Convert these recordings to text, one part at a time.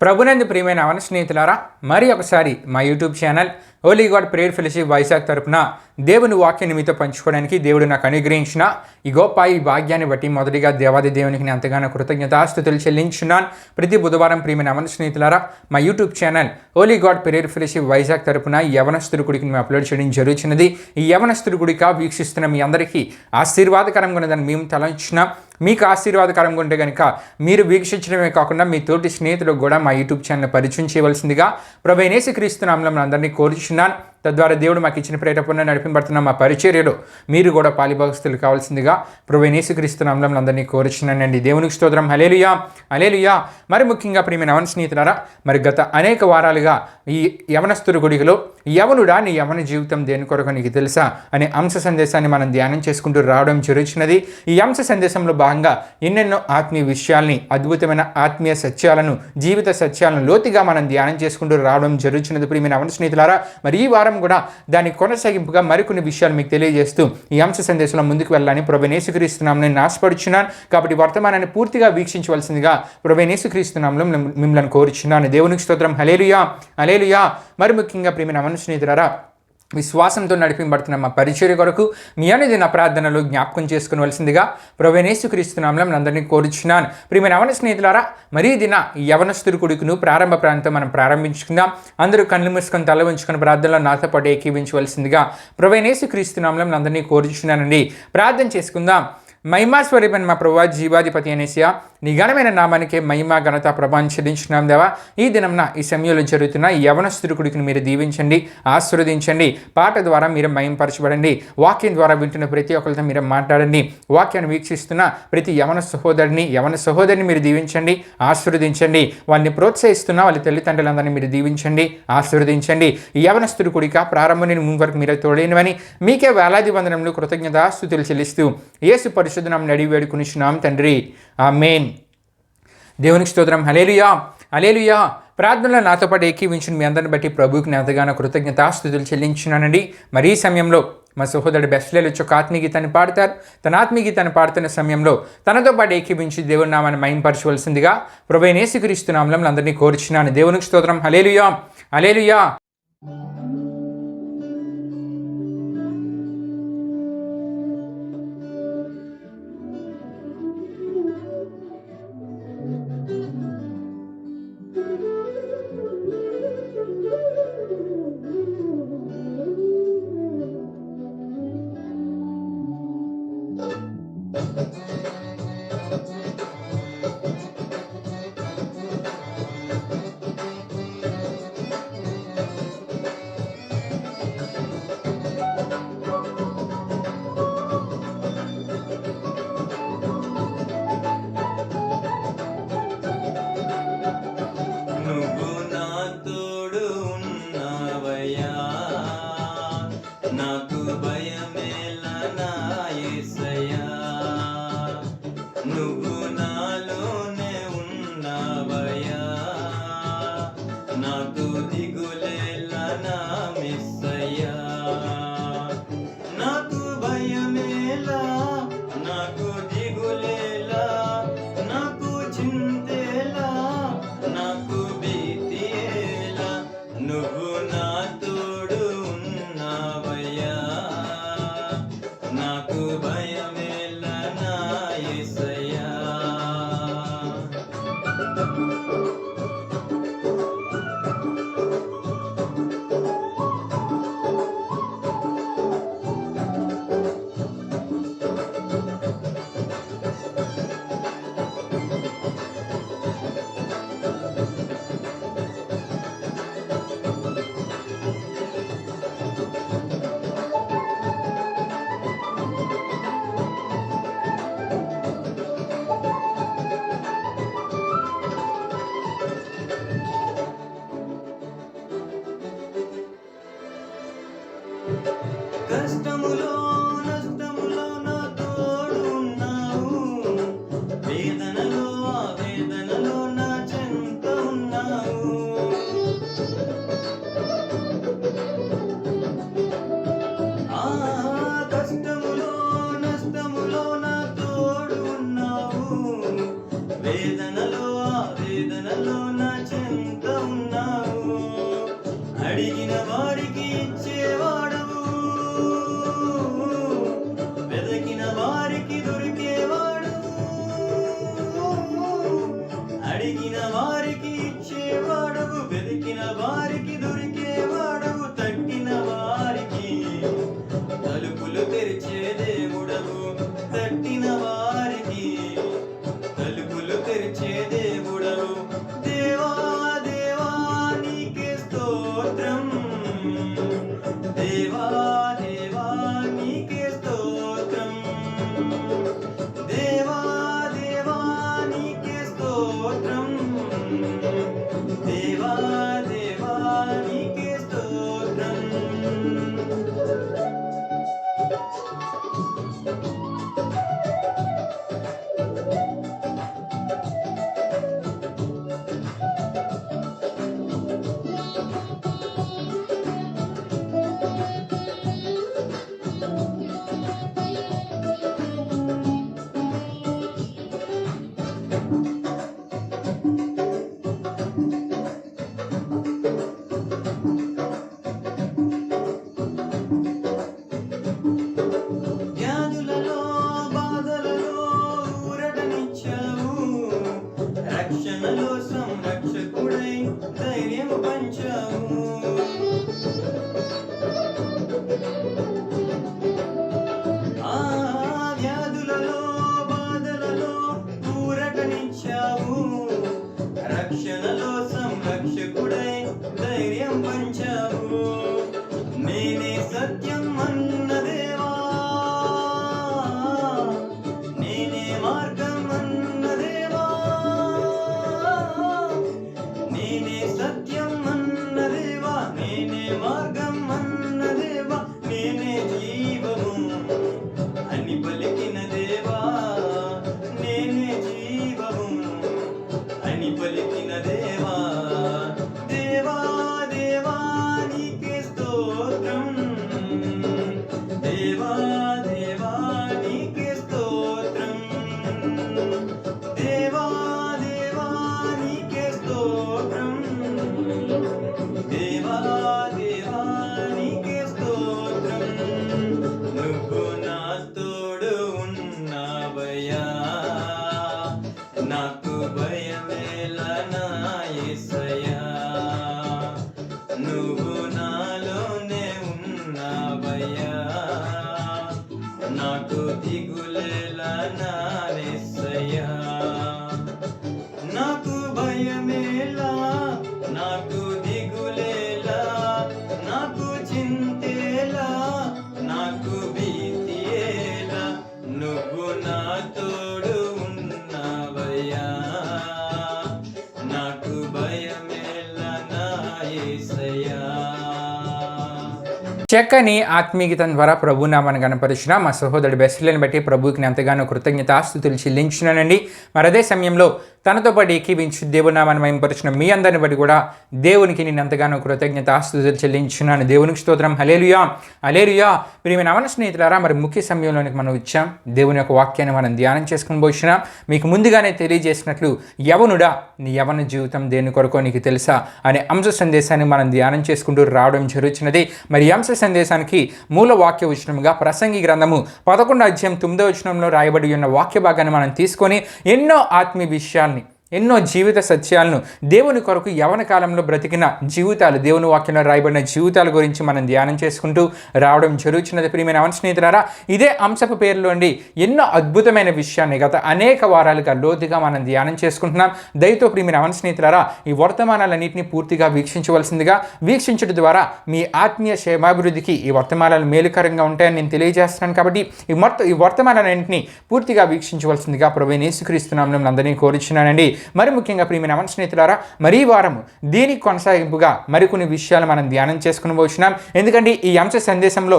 ప్రభునందు ప్రియమైన అవన స్నేహితులారా, మరి ఒకసారి మా YouTube channel Holi God prayer fellowship Vizag తరపున దేవుని వాక్యాన్ని మీతో పంచుకోవడానికి దేవుడు నాకు అనుగ్రహించిన ఈ గొప్ప ఈ భాగ్యాన్ని బట్టి మొదటిగా దేవాది దేవునికి నేను ఎంతగానో కృతజ్ఞతాస్తుతులు చెల్లించున్నాను. ప్రతి బుధవారం ప్రియమైన అవన స్నేహితులారా, మా YouTube channel Holi God prayer fellowship Vizag తరపున ఈ యవనస్తుడి గుడికి మేము అప్లోడ్ చేయడం జరుగుతున్నది. ఈ యవనస్తుడి గుడిగా వీక్షిస్తున్న మీ అందరికీ ఆశీర్వాదకరంగా ఉన్నదని మేము తలంచున్నాం. మీకు ఆశీర్వాదకరంగా ఉంటే కనుక మీరు వీక్షించడమే కాకుండా మీ తోటి స్నేహితులకు కూడా మా యూట్యూబ్ ఛానల్ పరిచయం చేయవలసిందిగా ప్రభువైన యేసుక్రీస్తు నామములో అందరినీ కోరుచున్నాను. తద్వారా దేవుడు మాకు ఇచ్చిన ప్రేరేపణ నడిపింపడుతున్న మా పరిచర్యలో మీరు కూడా పాలిభాగస్తులు కావాల్సిందిగా ప్రభువైన యేసుక్రీస్తు నామములో అందరినీ కోరుచున్నానండి. దేవునికి స్తోత్రం. హల్లెలూయా, హల్లెలూయా. మరి ముఖ్యంగా ప్రియమైన యవన స్నేహితులారా, మరి గత అనేక వారాలుగా ఈ యవనస్తుడి గుడిలో యవనుడా నీ యవన జీవితం దేని కొరకు నీకు తెలుసా అనే అంశ సందేశాన్ని మనం ధ్యానం చేసుకుంటూ రావడం జరుగుతున్నది. ఈ అంశ సందేశంలో భాగంగా ఎన్నెన్నో ఆత్మీయ విషయాల్ని, అద్భుతమైన ఆత్మీయ సత్యాలను, జీవిత సత్యాలను లోతుగా మనం ధ్యానం చేసుకుంటూ రావడం జరుగుతున్నది. ప్రియమైన యవన స్నేహితులారా, మరి ఈ వారం కూడా దాని కొనసాగింపుగా మరికొన్ని విషయాలు మీకు తెలియజేస్తూ ఈ అంశ సందేశంలో ముందుకు వెళ్ళాలని ప్రభువైన యేసుక్రీస్తు నామములో నేను ఆశపడుచున్నాను. కాబట్టి వర్తమానాన్ని పూర్తిగా వీక్షించవలసిందిగా ప్రభువైన యేసుక్రీస్తు నామములో మిమ్మల్ని కోరుచున్నాను. దేవునికి స్తోత్రం. హల్లెలూయా, హల్లెలూయా. మరి ముఖ్యంగా ప్రియమైన యవన స్నేహితులారా, విశ్వాసంతో నడిపింపబడుతున్న మా పరిచర్య కొరకు మీ అనేది నా ప్రార్థనలో జ్ఞాపకం చేసుకునవలసిందిగా ప్రభువైన యేసుక్రీస్తు నామములో అందరినీ కోరుచున్నాను. ప్రియమైన యవన స్నేహితులారా, మరీ దిన యవనస్తుడి కొడుకును ప్రారంభ ప్రాంతం మనం ప్రారంభించుకుందాం. అందరూ కళ్ళు మూసుకొని తల ఉంచుకొని ప్రార్థనలో నాతో పాటు ఏకీవించవలసిందిగా ప్రభువైన యేసుక్రీస్తు నామములో అందరినీ కోరుచున్నానండి. ప్రార్థన చేసుకుందాం. మహిమా స్వరూపం మా ప్రభువా, జీవాధిపతి అనేసియా, నీ ఘనమైన నామానికే మహిమ ఘనత ప్రభావం చెల్లించున్నాం దేవా. ఈ దినంన ఈ సమయంలో జరుగుతున్న ఈ యవనస్తుడి కొడుకుని మీరు దీవించండి, ఆశీర్వదించండి. పాట ద్వారా మీరు మహిమపరచబడండి. వాక్యం ద్వారా వింటున్న ప్రతి ఒక్కరితో మీరు మాట్లాడండి. వాక్యాన్ని వీక్షిస్తున్న ప్రతి యవన సహోదరిని మీరు దీవించండి, ఆశీర్వదించండి. వాళ్ళని ప్రోత్సహిస్తున్న వాళ్ళ తల్లిదండ్రులందరినీ మీరు దీవించండి, ఆశీర్వదించండి. ఈ యవనస్తుడి కొడుక ప్రారంభం నుండి ముందు వరకు మీరు తోడైనవని మీకే వేలాది వందనములు కృతజ్ఞతాస్తుతులు చెల్లిస్తూ యేసు పరిశుద్ధ నామమున అడిగి వేడుకొనిచున్నాం తండ్రి, ఆమేన్. దేవునికి స్తోత్రం. హల్లెలూయా, హల్లెలూయా. ప్రార్థనలో నాతో పాటు ఏకీవించిన మీ అందరిని బట్టి ప్రభువుకి నేను ఎంతగానో కృతజ్ఞతాస్తుతులు చెల్లించున్నానండి. మరి ఈ సమయంలో మా సహోదరుడు బెస్లేలు వచ్చి ఒక ఆత్మీయ గీతాన్ని పాడతారు. తన ఆత్మీయ గీతాన్ని పాడుతున్న సమయంలో తనతో పాటు ఏకీవించి దేవుని నామాన్ని మహిమపరచవలసిందిగా ప్రభువైన యేసుక్రీస్తు నామములో అందరినీ కోరుచున్నాను. దేవునికి స్తోత్రం. హల్లెలూయా, హల్లెలూయా. దేవా దేవా నీకే స్తోత్రం. వ్యాధులలో బాధలలో ఊరటనిచ్చావు, రక్షణలో సంరక్షకుడై ధైర్యం పంచావు. ఆ వ్యాధులలో బాధలలో ఊరటనిచ్చావు, రక్షణలో సంరక్షకుడై ధైర్యం పంచావు. నేనే సత్యం అన్న దేవా, నేనే మార్గం అన్న దేవా, నేనే సత్యం అన్న దేవా, నేనే మార్గం అన్న దేవా, నేనే జీవము అని పలికిన దేవా, నేనే జీవము అని పలికిన దేవా. దేవా దేవా నీకే స్తోత్రం. దేవా దేవా నీకే స్తోత్రం. దేవా దేవా నీకే స్తోత్రం. దేవా దేవా నీకే స్తోత్రం. నువ్వు నా తోడు ఉన్నావయ్యా, నాకు భయమేలా నా యేసయ్యా. నువ్వు నాలోనే ఉన్నావయ్యా, నాకు దిగులేలా నా యేసయ్యా. నాకు భయమేలా, నాకు దిగులేలా, నాకు చింతేలా, నాకు భీతియేలా, నువ్వు నా తోడు ఉన్నావయ్యా, నాకు భయమేలా నా యేసయ్యా. చక్కని ఆత్మీయగీతం ద్వారా ప్రభు నామాన్ని కనపరిచిన మా సహోదరుడు బెస్ట్లను బట్టి ప్రభువుకి నేను ఎంతగానో కృతజ్ఞతాస్తుతులు చెల్లించున్నానండి. మరి అదే సమయంలో తనతో పాటు ఏకీవించి దేవుని నామాన్ని మహిమపరిచిన మీ అందరిని బట్టి కూడా దేవునికి నేను ఎంతగానో కృతజ్ఞతాస్తుతులు చెల్లించున్నాను. దేవునికి స్తోత్రం. హల్లెలూయా హల్లెలూయా. ప్రియమైన అవన స్నేహితులారా, మరి ముఖ్య సమయంలోనికి మనం ఇచ్చాం. దేవుని యొక్క వాక్యాన్ని మనం ధ్యానం చేసుకుని పోయినాం. మీకు ముందుగానే తెలియజేసినట్లు యవనుడా నీ యవన జీవితం దేని కొరకో నీకు తెలుసా అనే అంశ సందేశాన్ని మనం ధ్యానం చేసుకుంటూ రావడం జరుగుతున్నది. మరి ఈ అంశ సందేశానికి మూల వాక్య వచనముగా ప్రసంగి గ్రంథము 11వ అధ్యాయం 9వ వచనంలో రాయబడి ఉన్న వాక్య భాగాన్ని మనం తీసుకొని ఎన్నో ఆత్మీయ విషయాల్ని, ఎన్నో జీవిత సత్యాలను, దేవుని కొరకు యవన కాలంలో బ్రతికిన జీవితాలు, దేవుని వాక్యంలో రాయబడిన జీవితాల గురించి మనం ధ్యానం చేసుకుంటూ రావడం జరుగుతున్నది. ప్రియమైన అవన స్నేహితులారా, ఇదే అంశపు పేరులోండి ఎన్నో అద్భుతమైన విషయాన్ని గత అనేక వారాలుగా లోతుగా మనం ధ్యానం చేసుకుంటున్నాం. దయతో ప్రియమైన అవన స్నేహితులారా, ఈ వర్తమానాలన్నింటినీ పూర్తిగా వీక్షించవలసిందిగా, వీక్షించడం ద్వారా మీ ఆత్మీయ క్షేమాభివృద్ధికి ఈ వర్తమానాలు మేలుకరంగా ఉంటాయని నేను తెలియజేస్తున్నాను. కాబట్టి ఈ వర్తమానాలన్నింటినీ పూర్తిగా వీక్షించవలసిందిగా ప్రభువైన యేసుక్రీస్తు నామమున అందరినీ కోరుచున్నానండి. మరి ముఖ్యంగా ప్రియమైన మన స్నేహితులారా, మరీ వారము దీనికి కొనసాగింపుగా మరికొన్ని విషయాలు మనం ధ్యానం చేసుకుని వచ్చినాం. ఎందుకంటే ఈ అంశ సందేశంలో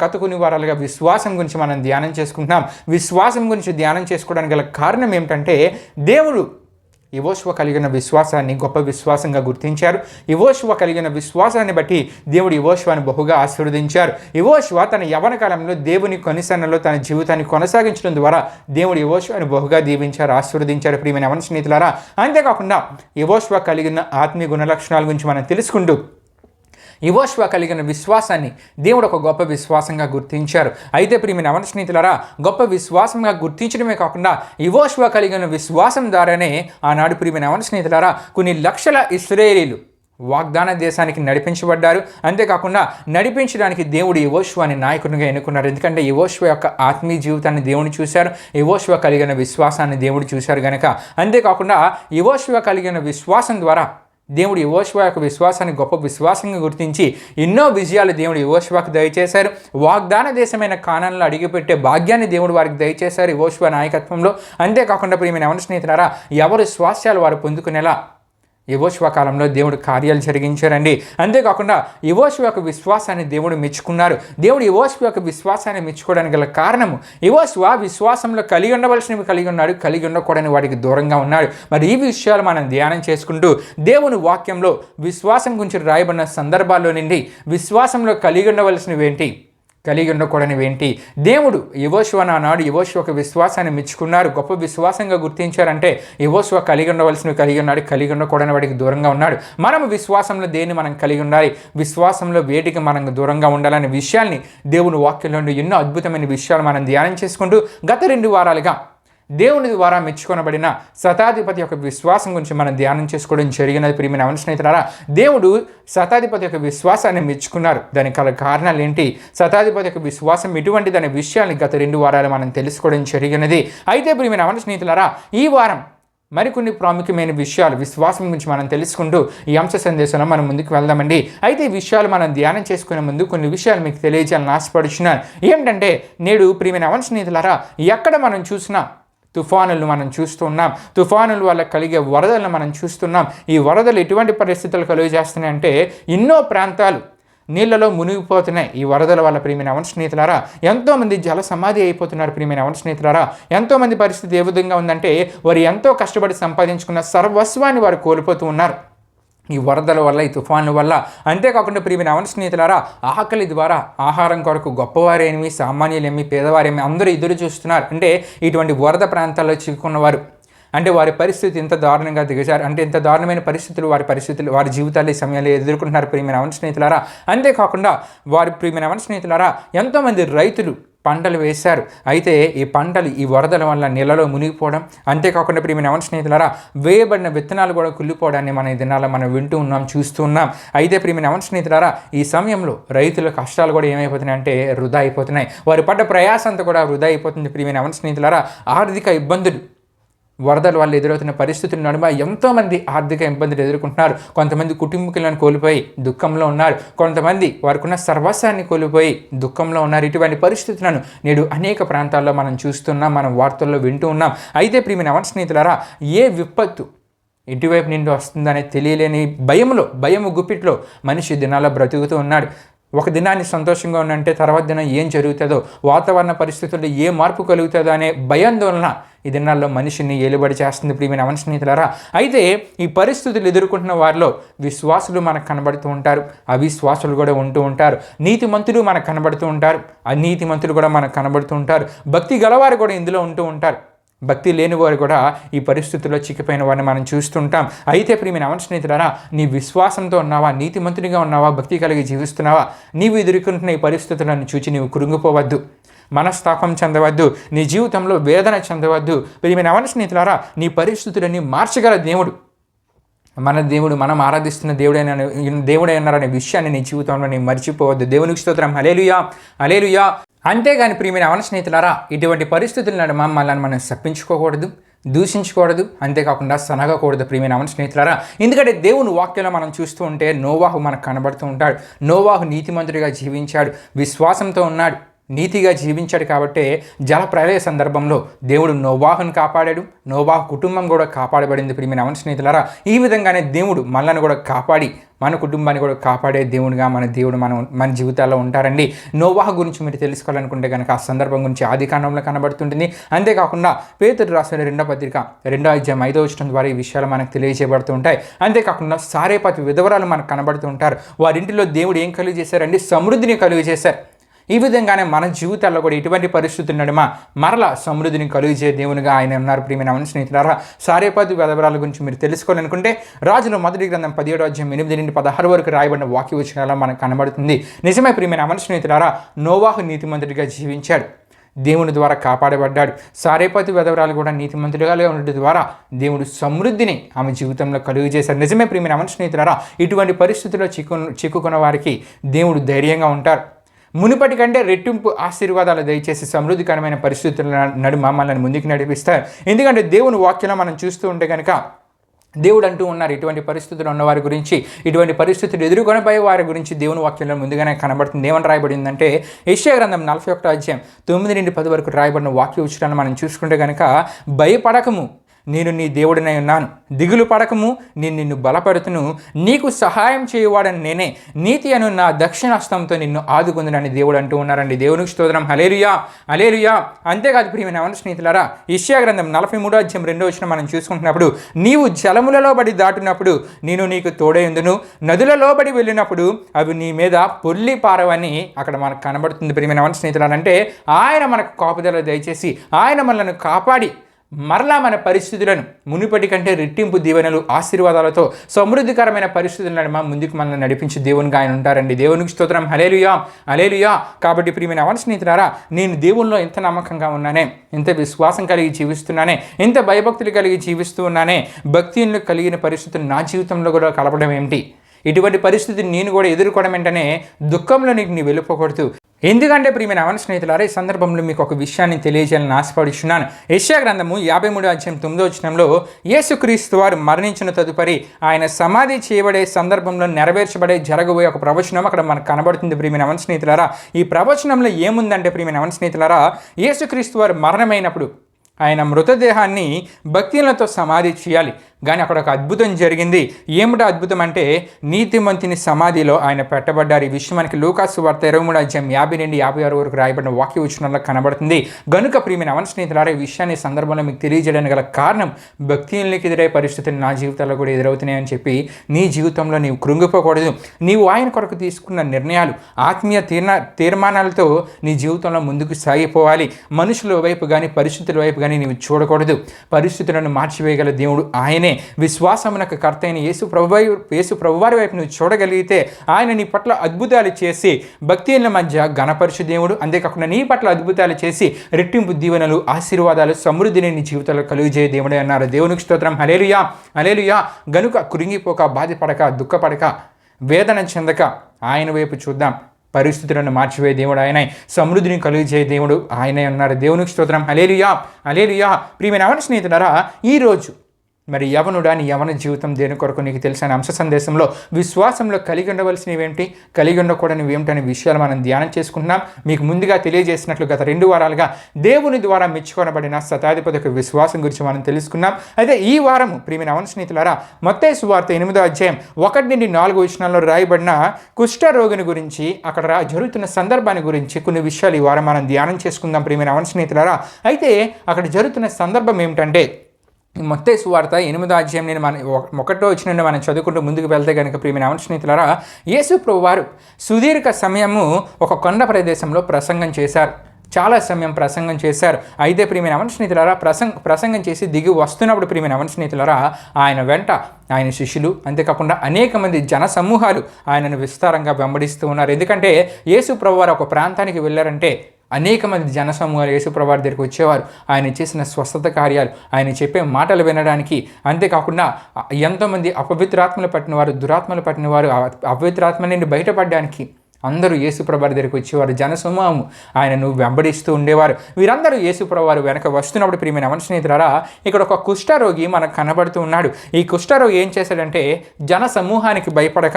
గత కొన్ని వారాలుగా విశ్వాసం గురించి మనం ధ్యానం చేసుకుంటున్నాం. విశ్వాసం గురించి ధ్యానం చేసుకోవడానికి గల కారణం ఏమిటంటే, దేవుడు యెహోషువ కలిగిన విశ్వాసాన్ని గొప్ప విశ్వాసంగా గుర్తించారు. యెహోషువ కలిగిన విశ్వాసాన్ని బట్టి దేవుడు యెహోషువను బహుగా ఆశీర్వదించారు. యెహోషువ తన యవ్వన కాలంలో దేవుని కొనిసన్నలో తన జీవితాన్ని కొనసాగించడం ద్వారా దేవుడు యెహోషువను బహుగా దీవించారు, ఆశీర్వదించారు. ప్రియమైన అవన స్నేహితులారా, అంతేకాకుండా యెహోషువ కలిగిన ఆత్మీయ గుణలక్షణాల గురించి మనం తెలుసుకుంటూ యెహోషువ కలిగిన విశ్వాసాన్ని దేవుడు ఒక గొప్ప విశ్వాసంగా గుర్తించారు. అయితే ప్రియమైన అవన స్నేహితులారా, గొప్ప విశ్వాసంగా గుర్తించడమే కాకుండా యెహోషువ కలిగిన విశ్వాసం ద్వారానే ఆనాడు ప్రియమైన అవన స్నేహితులారా కొన్ని లక్షల ఇశ్రాయేలీలు వాగ్దాన దేశానికి నడిపించబడ్డారు. అంతేకాకుండా నడిపించడానికి దేవుడు యెహోషువని నాయకునిగా ఎన్నుకున్నారు. ఎందుకంటే యెహోషువ యొక్క ఆత్మీయ జీవితాన్ని దేవుడు చూశారు, యెహోషువ కలిగిన విశ్వాసాన్ని దేవుడు చూశారు కనుక. అంతేకాకుండా యెహోషువ కలిగిన విశ్వాసం ద్వారా దేవుడు యెహోషువ యొక్క విశ్వాసాన్ని గొప్ప విశ్వాసంగా గుర్తించి ఎన్నో విజయాలు దేవుడు యెహోషువకు దయచేశారు. వాగ్దాన దేశమైన కానాన్లో అడిగిపెట్టే భాగ్యాన్ని దేవుడు వారికి దయచేశారు యెహోషువ నాయకత్వంలో. అంతేకాకుండా ప్రియమైన అవన స్నేహితులారా, ఎవరు స్వాస్థ్యాలు వారు పొందుకునేలా యెహోషువ కాలంలో దేవుడు కార్యాలు జరిగించారండి. అంతేకాకుండా యెహోషువ యొక్క విశ్వాసాన్ని దేవుడు మెచ్చుకున్నారు. దేవుడు యెహోషువ యొక్క విశ్వాసాన్ని మెచ్చుకోవడానికి గల కారణము, యెహోషువ విశ్వాసంలో కలిగి ఉండవలసినవి కలిగి ఉన్నాడు, కలిగి ఉండకూడని వాడికి దూరంగా ఉన్నాడు. మరి ఈ విషయాలు మనం ధ్యానం చేసుకుంటూ దేవుని వాక్యంలో విశ్వాసం గురించి రాయబడిన సందర్భాల్లో నుండి విశ్వాసంలో కలిగి ఉండవలసినవి ఏంటి, కలిగి ఉండకూడనివి ఏంటి, దేవుడు యెహోషువ నాడు యెహోషువ ఒక విశ్వాసాన్ని మెచ్చుకున్నారు, గొప్ప విశ్వాసంగా గుర్తించారంటే యెహోషువ కలిగి ఉండవలసినవి కలిగి ఉన్నాడు, కలిగి ఉండకూడని వాడికి దూరంగా ఉన్నాడు. మనం విశ్వాసంలో దేన్ని మనం కలిగి ఉండాలి, విశ్వాసంలో వేటికి మనం దూరంగా ఉండాలనే విషయాల్ని దేవుని వాక్యంలో ఎన్నో అద్భుతమైన విషయాలు మనం ధ్యానం చేసుకుంటూ గత 2 వారాలుగా దేవుని ద్వారా మెచ్చుకొనబడిన శతాధిపతి యొక్క విశ్వాసం గురించి మనం ధ్యానం చేసుకోవడం జరిగినది. ప్రియమైన అవన స్నేహితులారా, దేవుడు శతాధిపతి యొక్క విశ్వాసాన్ని మెచ్చుకున్నారు. దానికి గల కారణాలు ఏంటి, శతాధిపతి యొక్క విశ్వాసం ఎటువంటిది అనే విషయాన్ని గత 2 వారాలు మనం తెలుసుకోవడం జరిగినది. అయితే ప్రియమైన అవన స్నేహితులారా, ఈ వారం మరికొన్ని ప్రాముఖ్యమైన విషయాలు విశ్వాసం గురించి మనం తెలుసుకుంటూ ఈ అంశ సందేశంలో మనం ముందుకు వెళ్దామండి. అయితే ఈ విషయాలు మనం ధ్యానం చేసుకునే ముందు కొన్ని విషయాలు మీకు తెలియజేయాలని ఆశపడుచున్నాను. ఏంటంటే, నేడు ప్రియమైన అవన స్నేహితులారా, ఎక్కడ మనం చూసినా తుఫానులు మనం చూస్తూ ఉన్నాం, తుఫానుల వల్ల కలిగే వరదలను మనం చూస్తున్నాం. ఈ వరదలు ఎటువంటి పరిస్థితులు కలుగజేస్తున్నాయి అంటే, ఎన్నో ప్రాంతాలు నీళ్లలో మునిగిపోతున్నాయి ఈ వరదల వల్ల. ప్రియమైన అవన స్నేహితులారా, ఎంతోమంది జల సమాధి అయిపోతున్నారు. ప్రియమైన అవన స్నేహితులారా, ఎంతోమంది పరిస్థితి ఏ విధంగా ఉందంటే, వారు ఎంతో కష్టపడి సంపాదించుకున్న సర్వస్వాన్ని వారు కోల్పోతూ ఉన్నారు ఈ వరదల వల్ల, ఈ తుఫాన్ల వల్ల. అంతేకాకుండా ప్రియమైన అవన స్నేహితులారా, ఆకలి ద్వారా ఆహారం కొరకు గొప్పవారేమి, సామాన్యులేమి, పేదవారేమి అందరూ ఎదురు చూస్తున్నారు. అంటే ఇటువంటి వరద ప్రాంతాల్లో చిక్కుకున్నవారు, అంటే వారి పరిస్థితి ఎంత దారుణంగా దిగజారు అంటే, ఎంత దారుణమైన పరిస్థితులు వారి జీవితాలు ఈ సమయంలో ఎదుర్కొంటున్నారు ప్రియమైన అవన స్నేహితులారా. అంతేకాకుండా ప్రియమైన అవన స్నేహితులారా, ఎంతోమంది రైతులు పంటలు వేశారు. అయితే ఈ పంటలు ఈ వరదల వల్ల నీళ్ళలో మునిగిపోవడం, అంతేకాకుండా ప్రియమైన అవన స్నేహితులారా, వేయబడిన విత్తనాలు కూడా కుళ్ళిపోవడాన్ని మన ఈ దినాల్లో మనం వింటూ ఉన్నాం, చూస్తూ ఉన్నాం. అయితే ప్రియమైన అవన స్నేహితులారా, ఈ సమయంలో రైతుల కష్టాలు కూడా ఏమైపోతున్నాయి అంటే వృధా అయిపోతున్నాయి. వారు పడ్డ ప్రయాసం అంతా కూడా వృధా అయిపోతుంది. ప్రియమైన అవన స్నేహితులారా, ఆర్థిక ఇబ్బందులు, వరదల వల్ల ఎదురవుతున్న పరిస్థితుల నడుమ ఎంతోమంది ఆర్థిక ఇబ్బందులు ఎదుర్కొంటున్నారు. కొంతమంది కుటుంబీకులను కోల్పోయి దుఃఖంలో ఉన్నారు, కొంతమంది వారికున్న సర్వస్వాన్ని కోల్పోయి దుఃఖంలో ఉన్నారు. ఇటువంటి పరిస్థితులను నేడు అనేక ప్రాంతాల్లో మనం చూస్తున్నాం, మనం వార్తల్లో వింటూ ఉన్నాం. అయితే ప్రియమైన అవన స్నేహితులారా, ఏ విపత్తు ఎటువైపు నుండి వస్తుందనే తెలియలేని భయము గుప్పిట్లో మనిషి దినాల్లో బ్రతుకుతూ ఉన్నాడు. ఒక దినాన్ని సంతోషంగా ఉన్నంటే తర్వాత దినం ఏం జరుగుతుందో, వాతావరణ పరిస్థితుల్లో ఏ మార్పు కలుగుతుందో అనే భయాందోళన ఈ దినాల్లో మనిషిని ఏలుబడి చేస్తుంది ప్రియమైన అవన స్నేహితులారా. అయితే ఈ పరిస్థితులు ఎదుర్కొంటున్న వారిలో విశ్వాసులు మనకు కనబడుతూ ఉంటారు, అవిశ్వాసులు కూడా ఉంటూ ఉంటారు. నీతిమంతులు మనకు కనబడుతూ ఉంటారు, అనీతిమంతులు కూడా మనకు కనబడుతూ ఉంటారు. భక్తి గలవారు కూడా ఇందులో ఉంటూ ఉంటారు, భక్తి లేని వారు కూడా ఈ పరిస్థితుల్లో చిక్కిపోయిన వారిని మనం చూస్తుంటాం. అయితే ప్రియమైన అవన స్నేహితులారా, నీ విశ్వాసంతో ఉన్నావా, నీతిమంతునిగా ఉన్నావా, భక్తి కలిగి జీవిస్తున్నావా? నీవు ఎదుర్కొంటున్న ఈ పరిస్థితులను చూచి నీవు కృంగిపోవద్దు, మనస్తాపం చెందవద్దు, నీ జీవితంలో వేదన చెందవద్దు. ప్రియమైన అవన స్నేహితులారా, నీ పరిస్థితులన్నీ మార్చగల దేవుడు మన దేవుడు, మనం ఆరాధిస్తున్న దేవుడై ఉన్నారనే విషయాన్ని నీ జీవితంలో నీ మర్చిపోవద్దు. దేవునికి స్తోత్రం, హల్లెలూయా, హల్లెలూయా. అంతేగాని ప్రియమైన అవన స్నేహితులారా, ఇటువంటి పరిస్థితుల నడుమ మనల్ని మనం శప్పించుకోకూడదు, దూషించకూడదు, అంతేకాకుండా సనగకూడదు ప్రియమైన అవన స్నేహితులారా. ఎందుకంటే దేవుని వాక్యంలో మనం చూస్తూ ఉంటే నోవాహు మనకు కనబడుతూ ఉంటాడు. నోవాహు నీతిమంతుడిగా జీవించాడు, విశ్వాసంతో ఉన్నాడు, నీతిగా జీవించాడు. కాబట్టి జల ప్రళయ సందర్భంలో దేవుడు నోవాహును కాపాడాడు, నోవాహు కుటుంబం కూడా కాపాడబడింది ప్రియమైన అవన స్నేహితులారా. ఈ విధంగానే దేవుడు మనల్ని కూడా కాపాడి మన కుటుంబాన్ని కూడా కాపాడే దేవుడిగా మన జీవితాల్లో ఉంటారండి. నోవాహు గురించి మీరు తెలుసుకోవాలనుకుంటే కనుక ఆ సందర్భం గురించి ఆదికాండంలో కనబడుతుంటుంది. అంతేకాకుండా పేతురు రాసిన 2వ పత్రిక 2వ అధ్యాయం 5వ వచనం ద్వారా ఈ విషయాలు మనకు తెలియజేయబడుతూ ఉంటాయి. అంతేకాకుండా సారేపాతి విధవరాలు మనకు కనబడుతూ ఉంటారు. వారింటిలో దేవుడు ఏం కలుగు చేశారండి, సమృద్ధిని కలుగు చేశారు. ఈ విధంగానే మన జీవితాల్లో కూడా ఇటువంటి పరిస్థితుల నడుమ మరలా సమృద్ధిని కలుగజే దేవునిగా ఆయన ఉన్నారు ప్రియమైన అవన స్నేహితులారా. సారేపాతి విధవరాల గురించి మీరు తెలుసుకోవాలనుకుంటే రాజుల మొదటి గ్రంథం 17వ అధ్యాయం 8 నుండి 16 వరకు రాయబడిన వాక్య వచనాల్లో మనకు కనబడుతుంది. నిజమే ప్రియమైన అవన స్నేహితులారా, నోవాహు నీతిమంతుడిగా జీవించాడు, దేవుని ద్వారా కాపాడబడ్డాడు. సారేపాతి విధవరాలు కూడా నీతిమంతులుగా ఉండడం ద్వారా దేవుడు సమృద్ధిని ఆమె జీవితంలో కలుగు చేశారు. నిజమే ప్రియమైన అవన స్నేహితులారా, ఇటువంటి పరిస్థితుల్లో చిక్కుకున్న వారికి దేవుడు ధైర్యంగా ఉంటారు. మునుపటి కంటే రెట్టింపు ఆశీర్వాదాలు దయచేసి సమృద్ధికరమైన పరిస్థితుల నడుమ మనల్ని ముందుకు నడిపిస్తారు. ఎందుకంటే దేవుని వాక్యంలో మనం చూస్తూ ఉంటే కనుక దేవుడు అంటూ ఉన్నారు, ఇటువంటి పరిస్థితులు ఉన్నవారి గురించి, ఇటువంటి పరిస్థితులు ఎదుర్కొనబోయే వారి గురించి దేవుని వాక్యంలో ముందుగానే కనబడుతుంది. ఏమని రాయబడిందంటే, యెషయా గ్రంథం 41వ అధ్యాయం 9 నుండి 10 వరకు రాయబడిన వాక్య ఉచ్చారణను మనం చూసుకుంటే కనుక, భయపడకము, నేను నీ దేవుడినై ఉన్నాను, దిగులు పడకము, నేను నిన్ను బలపడుతును, నీకు సహాయం చేయవాడని నేనే, నీతి అను నా దక్షిణాస్తంతో నిన్ను ఆదుకుందునని దేవుడు అంటూ ఉన్నారండి. దేవునికి స్తోత్రం. హల్లెలూయా, హల్లెలూయా. అంతేకాదు ప్రియమైన యెహోవా స్నేహితులారా, యెషయా గ్రంథం 43:2 మనం చూసుకుంటున్నప్పుడు, నీవు జలములలో బడి దాటినప్పుడు నేను నీకు తోడైందును, నదులలో బడి వెళ్ళినప్పుడు అవి నీ మీద పొర్లి పారవని అక్కడ మనకు కనబడుతుంది. ప్రియమైన యెహోవా స్నేహితులారా, అంటే ఆయన మనకు కాపుదల దయచేసి ఆయన మనల్ని కాపాడి మరలా మన పరిస్థితులను మునుపటి కంటే రెట్టింపు దీవెనలు ఆశీర్వాదాలతో సమృద్ధికరమైన పరిస్థితులను ముందుకు మనల్ని నడిపించి దేవునిగా ఆయన ఉంటారండి. దేవునికి స్తోత్రం. హల్లెలూయా, హల్లెలూయా. కాబట్టి ప్రియమైన యెహోవా స్నేహితులారా, నేను దేవునిలో ఎంత నమ్మకంగా ఉన్నానే, ఎంత విశ్వాసం కలిగి జీవిస్తున్నానే, ఎంత భయభక్తులు కలిగి జీవిస్తూ ఉన్నానే, భక్తిలో కలిగిన పరిస్థితులు నా జీవితంలో కూడా కలపడం ఏమిటి? ఇటువంటి పరిస్థితిని నేను కూడా ఎదుర్కోవడం వెంటనే దుఃఖంలో నీకు వెళ్ళిపోకూడదు. ఎందుకంటే ప్రియమైన యెహోవా స్నేహితులారా, ఈ సందర్భంలో మీకు ఒక విషయాన్ని తెలియజేయాలని ఆశపడుచున్నాను. యెషయా గ్రంథము 53:9 యేసుక్రీస్తు వారు మరణించిన తదుపరి ఆయన సమాధి చేయబడే సందర్భంలో జరగబోయే ఒక ప్రవచనం అక్కడ మనకు కనబడుతుంది. ప్రియమైన యెహోవా స్నేహితులారా, ఈ ప్రవచనంలో ఏముందంటే ప్రియమైన యెహోవా స్నేహితులారా, యేసుక్రీస్తు వారు మరణమైనప్పుడు ఆయన మృతదేహాన్ని భక్తులతో సమాధి చేయాలి. కానీ అక్కడ ఒక అద్భుతం జరిగింది. ఏమిటో అద్భుతం అంటే, నీతిమంతుని సమాధిలో ఆయన పెట్టబడ్డారు. ఈ విషయం మనకి లూకాసు సువార్త 23:50-56 వరకు రాయబడిన వాక్య వచనంలో కనబడుతుంది. గనుక ప్రియమైన యెహోవా స్నేహితులారా, ఈ విషయాన్ని సందర్భంలో మీకు తెలియజేయడానికి గల కారణం, భక్తులకి ఎదురయ్యే పరిస్థితులు నా జీవితాల్లో కూడా ఎదురవుతున్నాయని చెప్పి నీ జీవితంలో నీవు కృంగిపోకూడదు. నీవు ఆయన కొరకు తీసుకున్న నిర్ణయాలు, ఆత్మీయ తీర్మానాలతో నీ జీవితంలో ముందుకు సాగిపోవాలి. మనుషుల వైపు కానీ పరిస్థితుల వైపు కానీ నీవు చూడకూడదు. పరిస్థితులను మార్చివేయగల దేవుడు ఆయనే. విశ్వాసమునకు కర్త అయిన యేసు ప్రభువారి వైపు నువ్వు చూడగలిగితే ఆయన నీ పట్ల అద్భుతాలు చేసి భక్తుల మధ్య ఘనపరచు దేవుడు. అంతేకాకుండా నీ పట్ల అద్భుతాలు చేసి రెట్టింపు దీవెనలు, ఆశీర్వాదాలు, సమృద్ధిని నీ జీవితంలో కలుగజేయ దేవుడే అన్నారు. దేవునికి స్తోత్రం. హల్లెలూయా, హల్లెలూయా. గనుక కృంగిపోక, బాధపడక, దుఃఖపడక, వేదన చెందక ఆయన వైపు చూద్దాం. పరిస్థితులను మార్చివే దేవుడు ఆయనే, సమృద్ధిని కలుగజేయ దేవుడు ఆయనే అన్నారు. దేవునికి స్తోత్రం. హల్లెలూయా, హల్లెలూయా. ప్రియమైన యెహోవా స్నేహితులారా, ఈరోజు మరి యవనుడా, నీ యవన జీవితం దేని కొరకు నీకు తెలిసిన అంశ సందేశంలో విశ్వాసంలో కలిగి ఉండవలసినవేంటి, కలిగి ఉండకూడనివి ఏమిటనే విషయాలు మనం ధ్యానం చేసుకుంటున్నాం. మీకు ముందుగా తెలియజేసినట్లు గత 2 వారాలుగా దేవుని ద్వారా మెచ్చుకొనబడిన శతాధిపతి యొక్క విశ్వాసం గురించి మనం తెలుసుకున్నాం. అయితే ఈ వారం ప్రియమైన యెహోవా స్నేహితులారా, మత్తయి సువార్త 8:1-4 రాయబడిన కుష్ఠరోగిని గురించి, అక్కడ జరుగుతున్న సందర్భాన్ని గురించి కొన్ని విషయాలు ఈ వారం మనం ధ్యానం చేసుకుందాం. ప్రియమైన యెహోవా స్నేహితులారా, అయితే అక్కడ జరుగుతున్న సందర్భం ఏమిటంటే, మత్తయి సువార్త 8వ నేను మన 1వ వచనం మనం చదువుకుంటూ ముందుకు వెళ్తే కనుక ప్రియమైన యెహోవా స్నేహితులారా, యేసు ప్రభువారు సుదీర్ఘ సమయము ఒక కొండ ప్రదేశంలో ప్రసంగం చేశారు. చాలా సమయం ప్రసంగం చేశారు. అయితే ప్రియమైన యెహోవా స్నేహితులారా, ప్రసంగం చేసి దిగి వస్తున్నప్పుడు ప్రియమైన యెహోవా స్నేహితులారా, ఆయన వెంట ఆయన శిష్యులు, అంతేకాకుండా అనేక మంది జన సమూహాలు ఆయనను విస్తారంగా వెంబడిస్తూ ఉన్నారు. ఎందుకంటే యేసు ప్రభువారు ఒక ప్రాంతానికి వెళ్ళారంటే అనేక మంది జనసమూహాలు యేసుప్రభువారి దగ్గరికి వచ్చేవారు. ఆయన చేసిన స్వస్థత కార్యాలు, ఆయన చెప్పే మాటలు వినడానికి, అంతేకాకుండా ఎంతోమంది అపవిత్రాత్మలు పట్టినవారు, దురాత్మలు పట్టినవారు అపవిత్రాత్మ నుండి బయటపడడానికి అందరూ యేసుప్రభువారి దగ్గరికి వచ్చేవారు. జనసమూహము ఆయనను వెంబడిస్తూ ఉండేవారు. వీరందరూ యేసుప్రభువారు వెనక వస్తున్నప్పుడు ప్రియమైన యెహోవా స్నేహితులారా, ఇక్కడ ఒక కుష్ఠరోగి మనకు కనబడుతూ ఉన్నాడు. ఈ కుష్ఠరోగి ఏం చేశాడంటే, జన సమూహానికి భయపడక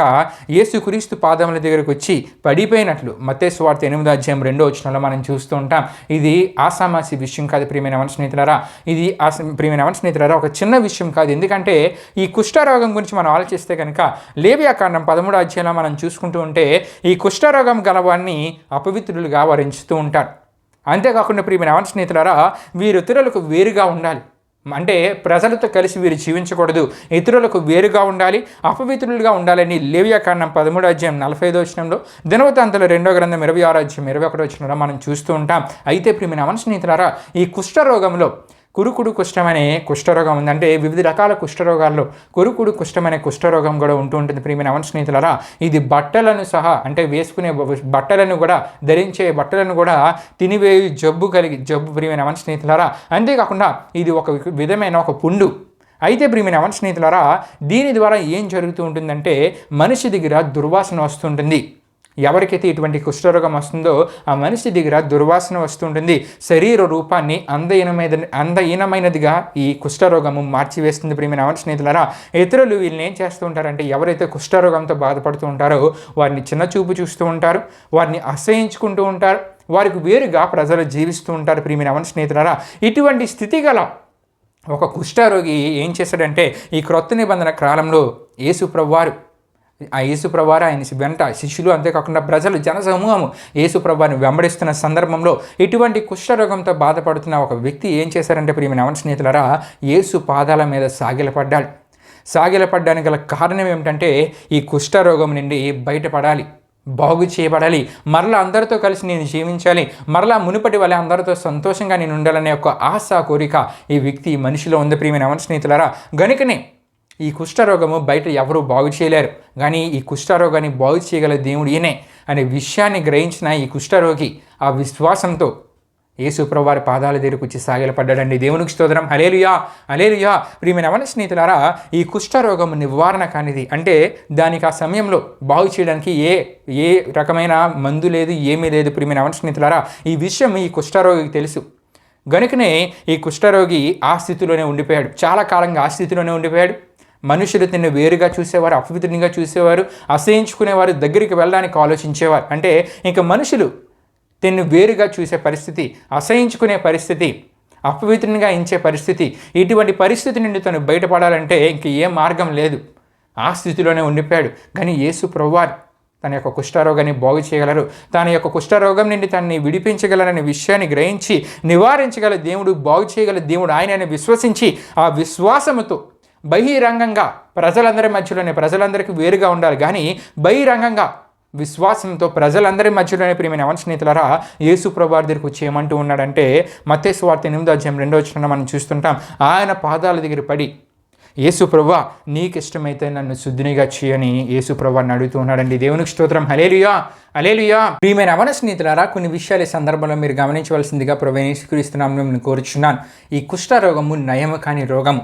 యేసుక్రీస్తు పాదముల దగ్గరకు వచ్చి పడిపోయినట్లు మత్తయి సువార్త 8:2 మనం చూస్తూ ఉంటాం. ఇది ఆసామాసి విషయం కాదు ప్రియమైన యెహోవా స్నేహితులారా, ఇది ప్రియమైన యెహోవా స్నేహితులారా ఒక చిన్న విషయం కాదు. ఎందుకంటే ఈ కుష్ఠరోగం గురించి మనం ఆలోచిస్తే కనుక లేవియాకాండం 13వ మనం చూసుకుంటూ ఉంటే, ఈ కుష్ఠరోగం గలవాన్ని అపవిత్రులుగా వారు ఎంచుతూ ఉంటారు. అంతేకాకుండా ప్రియమైన యెహోవా స్నేహితులారా, వీరు ఇతరులకు వేరుగా ఉండాలి. అంటే ప్రజలతో కలిసి వీరు జీవించకూడదు, ఇతరులకు వేరుగా ఉండాలి, అపవిత్రులుగా ఉండాలని లేవియాకాండం 13:45 దినవృత్తాంతాలు 2వ గ్రంథం 26:21 మనం చూస్తూ ఉంటాం. అయితే ప్రియమైన యెహోవా స్నేహితులారా, ఈ కుష్ఠరోగంలో కురుకుడు కుష్ఠం అనే కుష్ఠరోగం ఉంది. అంటే వివిధ రకాల కుష్ఠరోగాల్లో కురుకుడు కుష్ఠం అనే కుష్ఠరోగం కూడా ఉంటూ ఉంటుంది. ప్రియమైన యెహోవా స్నేహితులారా, ఇది బట్టలను సహా, అంటే వేసుకునే బట్టలను కూడా, ధరించే బట్టలను కూడా తినివేయి జబ్బు ప్రియమైన యెహోవా స్నేహితులారా. అంతేకాకుండా ఇది ఒక విధమైన ఒక పుండు. అయితే ప్రియమైన యెహోవా స్నేహితులారా, దీని ద్వారా ఏం జరుగుతూ ఉంటుందంటే, మనిషి దగ్గర దుర్వాసన వస్తుంటుంది. ఎవరికైతే ఇటువంటి కుష్ఠరోగం వస్తుందో ఆ మనిషి దగ్గర దుర్వాసన వస్తుంటుంది. శరీర రూపాన్ని అందహీనమైనదిగా ఈ కుష్ఠరోగము మార్చివేస్తుంది. ప్రియమైన యెహోవా స్నేహితులారా, ఇతరులు వీళ్ళని ఏం చేస్తూ ఉంటారంటే, ఎవరైతే కుష్ఠరోగంతో బాధపడుతూ ఉంటారో వారిని చిన్న చూపు చూస్తూ ఉంటారు, వారిని అసహించుకుంటూ ఉంటారు, వారికి వేరుగా ప్రజలు జీవిస్తూ ఉంటారు. ప్రియమైన యెహోవా స్నేహితులారా, ఇటువంటి స్థితి గల ఒక కుష్ఠరోగి ఏం చేశాడంటే ఈ క్రొత్త నిబంధన కాలంలో యేసు ప్రభువారు ఆయన వెంట శిష్యులు, అంతేకాకుండా ప్రజలు, జనసమూహము యేసు ప్రభువారిని వెంబడిస్తున్న సందర్భంలో ఇటువంటి కుష్ఠరోగంతో బాధపడుతున్న ఒక వ్యక్తి ఏం చేశారంటే ప్రియమైన స్నేహితులారా, యేసు పాదాల మీద సాగిలపడ్డానికి గల కారణం ఏమిటంటే ఈ కుష్ఠరోగం నుండి బయటపడాలి, బాగు చేయబడాలి, మరలా అందరితో కలిసి నేను జీవించాలి, మరలా మునుపటి వల్ల అందరితో సంతోషంగా నేను ఉండాలనే ఒక ఆశ, కోరిక ఈ వ్యక్తి మనిషిలో ఉంది ప్రియమైన స్నేహితులారా. గనుకనే ఈ కుష్ఠరోగము బయట ఎవరూ బాగు చేయలేరు, కానీ ఈ కుష్ఠరోగాన్ని బాగు చేయగల దేవుడు ఈయనే అనే విషయాన్ని గ్రహించిన ఈ కుష్ఠరోగి ఆ విశ్వాసంతో యేసు ప్రభువారి పాదాల దగ్గరకు వచ్చి సాగిలపడ్డాడండి. దేవునికి స్తోత్రం. హల్లెలూయా, హల్లెలూయా. ప్రియమైన స్నేహితులారా, ఈ కుష్ఠరోగం నివారణ కానిది, అంటే దానికి ఆ సమయంలో బాగు చేయడానికి ఏ రకమైన మందు లేదు, ఏమీ లేదు. ప్రియమైన స్నేహితులారా, ఈ విషయం ఈ కుష్ఠరోగికి తెలుసు. గనుకనే ఈ కుష్ఠరోగి ఆ స్థితిలోనే ఉండిపోయాడు, చాలా కాలంగా ఆ స్థితిలోనే ఉండిపోయాడు. మనుషులు తిన్ను వేరుగా చూసేవారు, అపవిత్రంగా చూసేవారు, అసహించుకునేవారు, దగ్గరికి వెళ్ళడానికి ఆలోచించేవారు. అంటే ఇంకా మనుషులు తిన్ను వేరుగా చూసే పరిస్థితి, అసహించుకునే పరిస్థితి, అపవిత్రంగా ఎంచే పరిస్థితి, ఇటువంటి పరిస్థితి నుండి తను బయటపడాలంటే ఇంక ఏ మార్గం లేదు. ఆ స్థితిలోనే ఉండిపోయాడు. కానీ యేసు ప్రభువారు తన యొక్క కుష్ఠరోగాన్ని బాగు చేయగలరు, తన యొక్క కుష్ఠరోగం నుండి తనని విడిపించగలరనే విషయాన్ని గ్రహించి నివారించగల దేవుడు, బాగు చేయగల దేవుడు ఆయనని విశ్వసించి ఆ విశ్వాసముతో బహిరంగంగా ప్రజలందరికీ వేరుగా ఉండాలి, కానీ బహిరంగంగా విశ్వాసంతో ప్రజలందరి మధ్యలోనే ప్రియమైన స్నేహితులారా యేసు ప్రభువారి దగ్గరికి వచ్చి ఏమంటూ ఉన్నాడంటే మత్తయి సువార్త 8:2 మనం చూస్తుంటాం. ఆయన పాదాల దగ్గర పడి, యేసు ప్రభువా నీకు ఇష్టమైతే నన్ను శుద్ధినిగా చేయని యేసు ప్రభువారిని అడుగుతూ ఉన్నాడండి. దేవునికి స్తోత్రం. హల్లెలూయా, హల్లెలూయా. ప్రియమైన స్నేహితులారా, కొన్ని విషయాలు ఈ సందర్భంలో మీరు గమనించవలసిందిగా ప్రభువైన యేసుక్రీస్తు నామములో నేను కోరుచున్నాను. ఈ కుష్ఠరోగము నయము కాని రోగము.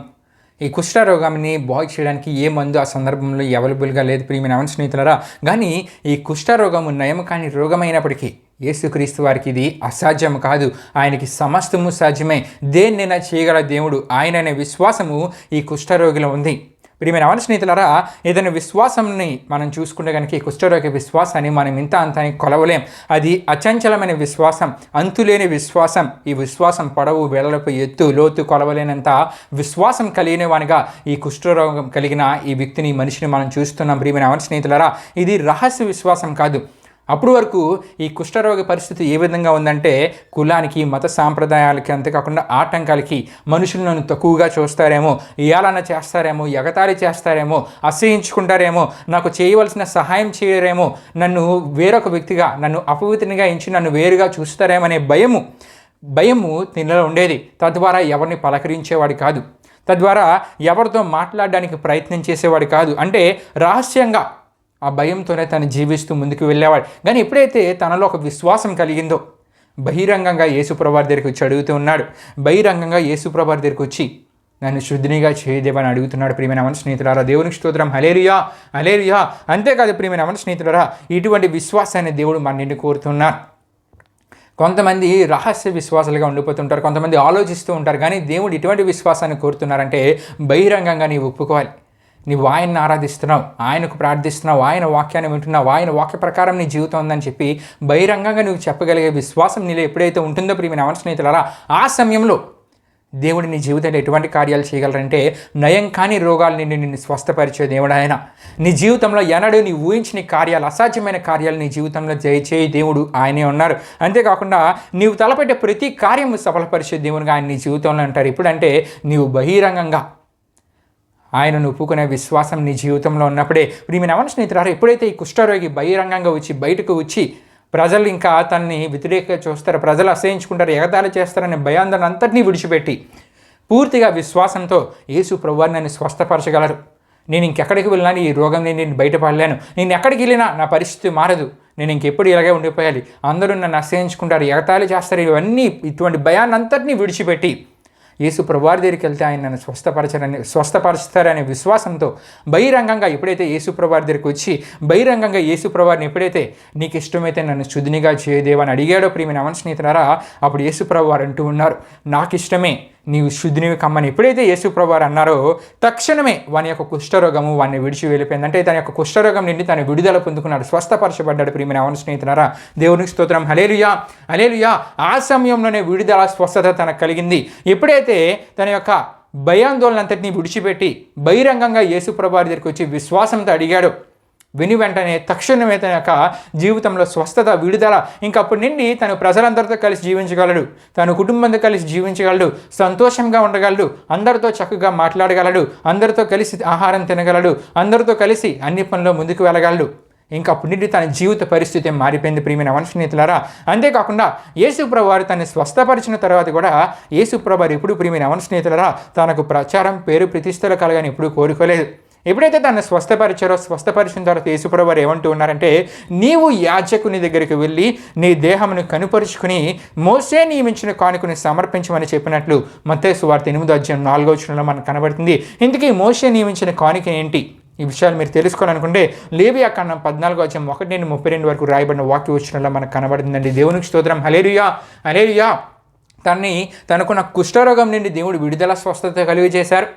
ఈ కుష్ఠరోగాన్ని బాగు చేయడానికి ఏ మందు ఆ సందర్భంలో అవైలబుల్గా లేదు ప్రియమైన స్నేహితులారా. కానీ ఈ కుష్ఠరోగము నయం కాని రోగమైనప్పటికీ యేసుక్రీస్తు వారికి ఇది అసాధ్యం కాదు, ఆయనకి సమస్తము సాధ్యమే. దేన్నైనా చేయగల దేవుడు ఆయన అనే విశ్వాసము ఈ కుష్ఠరోగిలో ఉంది. ప్రియమైన స్నేహితులారా, ఏదైనా విశ్వాసంని మనం చూసుకుంటే కనుక ఈ కుష్ఠరోగి విశ్వాసాన్ని మనం ఇంత అంత కొలవలేం. అది అచంచలమైన విశ్వాసం, అంతులేని విశ్వాసం. ఈ విశ్వాసం పొడవు, వెడల్పు, ఎత్తు, లోతు కొలవలేనంత విశ్వాసం కలిగిన వానిగా ఈ కుష్ఠరోగం కలిగిన ఈ వ్యక్తిని, మనిషిని మనం చూస్తున్నాం. ప్రియమైన స్నేహితులారా, ఇది రహస్య విశ్వాసం కాదు. అప్పటి వరకు ఈ కుష్ఠరోగ పరిస్థితి ఏ విధంగా ఉందంటే కులానికి, మత సాంప్రదాయాలకి, అంతేకాకుండా ఆటంకాలకి మనుషులను తక్కువగా చూస్తారేమో, ఏళన చేస్తారేమో, ఎగతాళి చేస్తారేమో, అసహించుకుంటారేమో, నాకు చేయవలసిన సహాయం చేయరేమో, నన్ను వేరొక వ్యక్తిగా, నన్ను అపవిత్రంగా ఎంచి నన్ను వేరుగా చూస్తారేమో అనే భయము తినలో ఉండేది. తద్వారా ఎవరిని పలకరించేవాడు కాదు, తద్వారా ఎవరితో మాట్లాడడానికి ప్రయత్నం చేసేవాడు కాదు. అంటే రహస్యంగా ఆ భయంతోనే తను జీవిస్తూ ముందుకు వెళ్ళేవాడు. కానీ ఎప్పుడైతే తనలో ఒక విశ్వాసం కలిగిందో బహిరంగంగా యేసు ప్రభువారి దగ్గరికి వచ్చి అడుగుతూ ఉన్నాడు. బహిరంగంగా యేసు ప్రభువారి దగ్గరికి వచ్చి నన్ను శుద్ధినిగా చేయదేవని అడుగుతున్నాడు. ప్రియమైన స్నేహితులారా, దేవునికి స్తోత్రం. హల్లెలూయా, హల్లెలూయా. అంతేకాదు ప్రియమైన స్నేహితులారా, ఇటువంటి విశ్వాసాన్ని దేవుడు మన నిన్ను కోరుతున్నాడు. కొంతమంది రహస్య విశ్వాసాలుగా ఉండిపోతుంటారు, కొంతమంది ఆలోచిస్తూ ఉంటారు. కానీ దేవుడు ఇటువంటి విశ్వాసాన్ని కోరుతున్నారంటే బహిరంగంగా నీవు ఒప్పుకోవాలి. నీవు ఆయన్ని ఆరాధిస్తున్నావు, ఆయనకు ప్రార్థిస్తున్నావు, ఆయన వాక్యాన్ని వింటున్నావు, ఆయన వాక్య ప్రకారం నీ జీవితం ఉందని చెప్పి బహిరంగంగా నువ్వు చెప్పగలిగే విశ్వాసం నీలో ఎప్పుడైతే ఉంటుందో ప్రియమైన స్నేహితులారా, ఆ సమయంలో దేవుడు నీ జీవితంలో ఎటువంటి కార్యాలు చేయగలరంటే నయం కాని రోగాల నుండి నిన్ను స్వస్థపరిచే దేవుడు ఆయన. నీ జీవితంలో ఎన్నడూ నీ ఊహించిన కార్యాలు, అసాధ్యమైన కార్యాలు నీ జీవితంలో చేయి దేవుడు ఆయనే ఉన్నారు. అంతేకాకుండా నీవు తలపెట్టే ప్రతి కార్యము సఫలపరిచే దేవునిగా ఆయన నీ జీవితంలో అంటారు. ఇప్పుడంటే నీవు బహిరంగంగా ఆయనను ఒప్పుకునే విశ్వాసం నీ జీవితంలో ఉన్నప్పుడే ప్రియమైన స్నేహితులారా, ఎప్పుడైతే ఈ కుష్ఠరోగి బహిరంగంగా బయటకు వచ్చి ప్రజలు ఇంకా తనని వ్యతిరేకంగా చూస్తారు, ప్రజలు అసహించుకుంటారు, ఎగతాళి చేస్తారనే భయాందోళన అంతటినీ విడిచిపెట్టి పూర్తిగా విశ్వాసంతో యేసు ప్రభువారు నన్ను స్వస్థపరచగలరు, నేను ఇంకెక్కడికి వెళ్ళినా ఈ రోగం నేను బయటపడలేను, నేను ఎక్కడికి వెళ్ళినా నా పరిస్థితి మారదు, నేను ఇంకెప్పుడు ఇలాగే ఉండిపోయాలి, అందరూ నన్ను అసహించుకుంటారు, ఎగతాళి చేస్తారు, ఇటువంటి భయాన్ని అంతటినీ విడిచిపెట్టి యేసు ప్రభువారి దగ్గరికి వెళ్తే ఆయన నన్ను స్వస్థపరుస్తారనే విశ్వాసంతో బహిరంగంగా ఎప్పుడైతే యేసు ప్రభువారి దగ్గరికి వచ్చి బహిరంగంగా యేసు ప్రభువారిని ఎప్పుడైతే నీకు ఇష్టమైతే నన్ను శుద్ధినిగా చేయదేవని అడిగాడో ప్రియమైన స్నేహితులారా, అప్పుడు యేసు ప్రభువారు అంటూ ఉన్నారు, నాకు ఇష్టమే నీవు శుద్ధినివి కమ్మని. ఎప్పుడైతే యేసు ప్రభువారు అన్నారో తక్షణమే వాని యొక్క కుష్ఠరోగము వాడిని విడిచి వెళ్ళిపోయింది. అంటే తన యొక్క కుష్ఠరోగం నుండి తను విడుదల పొందుకున్నాడు, స్వస్థపరచబడ్డాడు. ప్రియమైన స్నేహితులారా, దేవునికి స్తోత్రం. హల్లెలూయా, హల్లెలూయా. ఆ సమయంలోనే విడుదల, స్వస్థత తనకు కలిగింది. ఎప్పుడైతే తన యొక్క భయాందోళన అంతటినీ విడిచిపెట్టి బహిరంగంగా యేసుప్రభు వారి దగ్గరికి వచ్చి విశ్వాసంతో అడిగాడు, విని వెంటనే తక్షణమే తన యొక్క జీవితంలో స్వస్థత, విడుదల, ఇంకప్పటి నుండి తను ప్రజలందరితో కలిసి జీవించగలడు, తన కుటుంబంతో కలిసి జీవించగలడు, సంతోషంగా ఉండగలడు, అందరితో చక్కగా మాట్లాడగలడు, అందరితో కలిసి ఆహారం తినగలడు, అందరితో కలిసి అన్ని పనుల్లో ముందుకు వెళ్ళగలడు. ఇంకా అప్పటి నుండి తన జీవిత పరిస్థితి మారిపోయింది ప్రియమైన స్నేహితులారా. అంతేకాకుండా యేసుప్రభు వారు తనని స్వస్థపరిచిన తర్వాత కూడా యేసుప్రభు వారు ఎప్పుడు ప్రియమైన స్నేహితులారా తనకు ప్రచారం, పేరు, ప్రతిష్టలు కలగని ఎప్పుడు కోరుకోలేదు. ఎప్పుడైతే తనను స్వస్థపరిచిన తర్వాత యేసుప్రభు వారు ఏమంటూ ఉన్నారంటే, నీవు యాజకుని దగ్గరికి వెళ్ళి నీ దేహమును కనుపరుచుకుని మోసే నియమించిన కానుకని సమర్పించమని చెప్పినట్లు మత్తయి సువార్త 8:4 మనకు కనబడుతుంది. ఇందుకీ మోసే నియమించిన కానుక ఏంటి? ఈ విషయాలు మీరు తెలుసుకోవాలనుకుంటే లేవియా కాండం 14:1-32 వరకు రాయబడిన వాక్య వచనంలో మనకు కనబడుతుందండి. దేవునికి స్తోత్రం. హల్లెలూయా, హల్లెలూయా. తనకున్న కుష్ఠరోగం నుండి దేవుడు విడుదల, స్వస్థత కలుగు చేశారు.